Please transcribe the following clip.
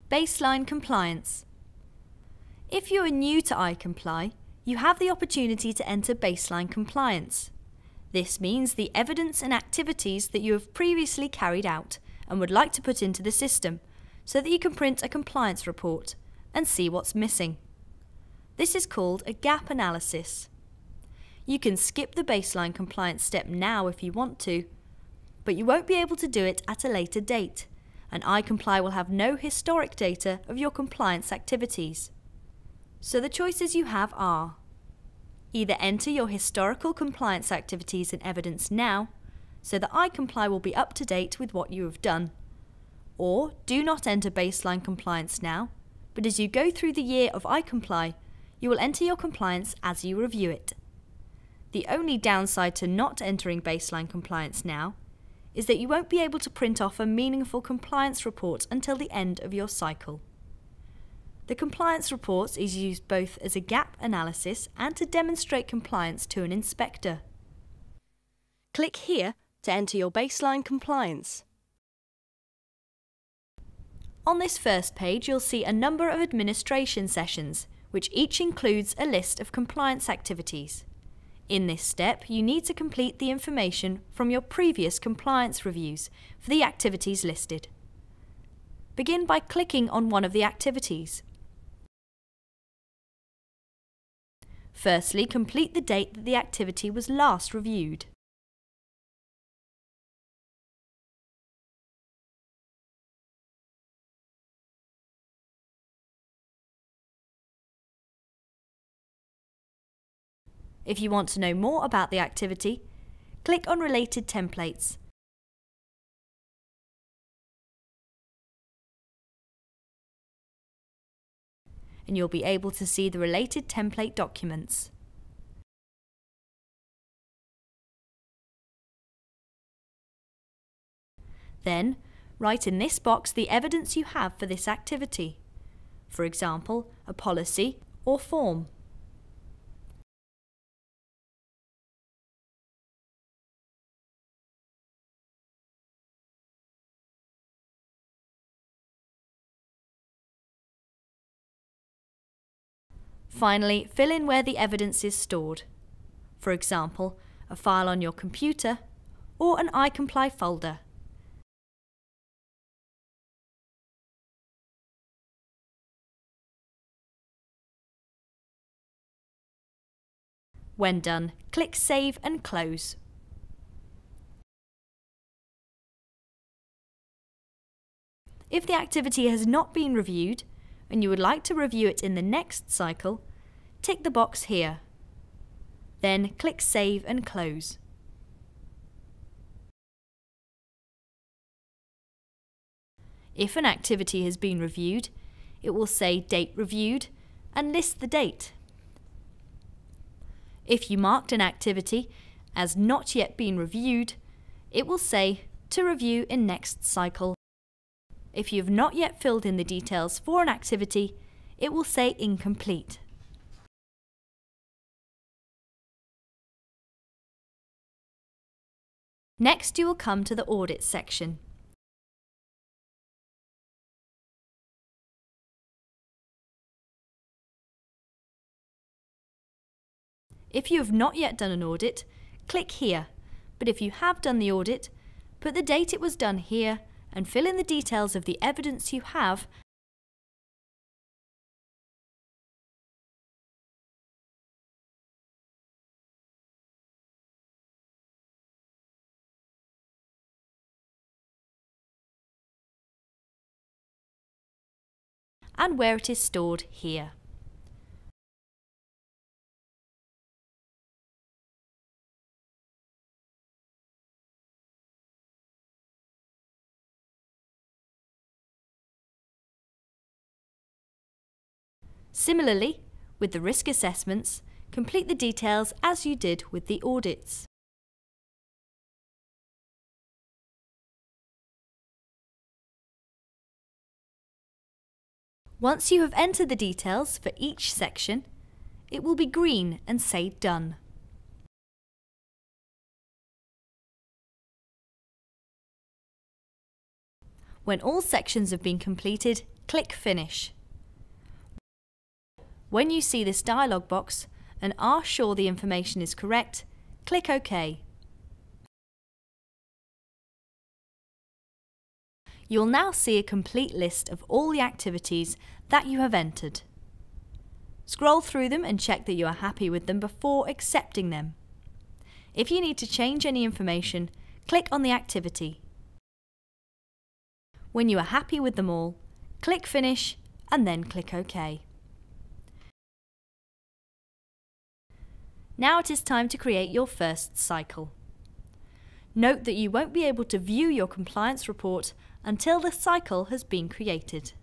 Baseline compliance. If you are new to iCOMPLY, you have the opportunity to enter baseline compliance. This means the evidence and activities that you have previously carried out and would like to put into the system so that you can print a compliance report and see what's missing. This is called a gap analysis. You can skip the baseline compliance step now if you want to, but you won't be able to do it at a later date, and iCOMPLY will have no historic data of your compliance activities. So the choices you have are: either enter your historical compliance activities and evidence now, so that iCOMPLY will be up to date with what you have done, or do not enter baseline compliance now, but as you go through the year of iCOMPLY, you will enter your compliance as you review it. The only downside to not entering baseline compliance now is that you won't be able to print off a meaningful compliance report until the end of your cycle. The compliance report is used both as a gap analysis and to demonstrate compliance to an inspector. Click here to enter your baseline compliance. On this first page, you'll see a number of administration sessions, which each includes a list of compliance activities. In this step, you need to complete the information from your previous compliance reviews for the activities listed. Begin by clicking on one of the activities. Firstly, complete the date that the activity was last reviewed. If you want to know more about the activity, click on Related Templates. And you'll be able to see the related template documents. Then, write in this box the evidence you have for this activity, for example, a policy or form. Finally, fill in where the evidence is stored, for example, a file on your computer or an iCOMPLY folder. When done, click Save and Close. If the activity has not been reviewed, and you would like to review it in the next cycle, tick the box here. Then click Save and Close. If an activity has been reviewed, it will say Date Reviewed and list the date. If you marked an activity as not yet been reviewed, it will say To Review in Next Cycle. If you have not yet filled in the details for an activity, it will say Incomplete. Next, you will come to the Audit section. If you have not yet done an audit, click here, but if you have done the audit, put the date it was done here and fill in the details of the evidence you have and where it is stored here. Similarly, with the risk assessments, complete the details as you did with the audits. Once you have entered the details for each section, it will be green and say Done. When all sections have been completed, click Finish. When you see this dialog box and are sure the information is correct, click OK. You'll now see a complete list of all the activities that you have entered. Scroll through them and check that you are happy with them before accepting them. If you need to change any information, click on the activity. When you are happy with them all, click Finish and then click OK. Now it is time to create your first cycle. Note that you won't be able to view your compliance report until the cycle has been created.